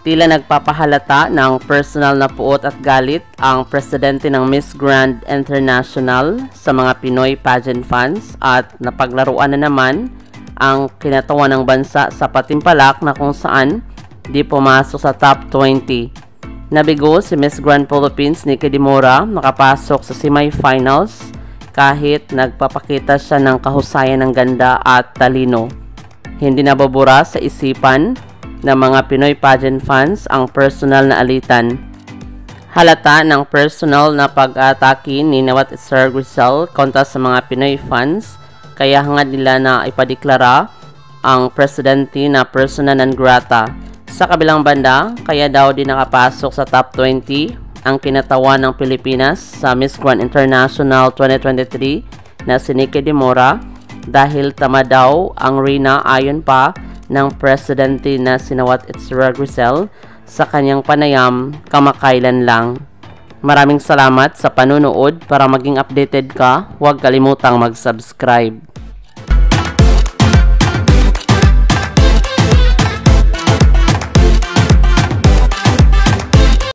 Tila nagpapahalata ng personal na puot at galit ang presidente ng Miss Grand International sa mga Pinoy pageant fans at napaglaruan na naman ang kinatawan ng bansa sa patimpalak na kung saan di pumasok sa top 20. Nabigo si Miss Grand Philippines Nikki De Mora nakapasok sa semifinals kahit nagpapakita siya ng kahusayan ng ganda at talino. Hindi nababura sa isipan ng mga Pinoy pageant fans ang personal na alitan. Halata ng personal na pag-atake ni Nawat Sir Grisel kontra sa mga Pinoy fans kaya hangad nila na ipadeklara ang presidente na persona non grata. Sa kabilang banda, kaya daw din nakapasok sa top 20 ang kinatawan ng Pilipinas sa Miss Grand International 2023 na si Nikki De Mora dahil tama daw ang reyna ayon pa ng presidente na si Nawat Grisel sa kanyang panayam kamakailan lang. Maraming salamat sa panunood. Para maging updated ka, huwag kalimutang mag-subscribe.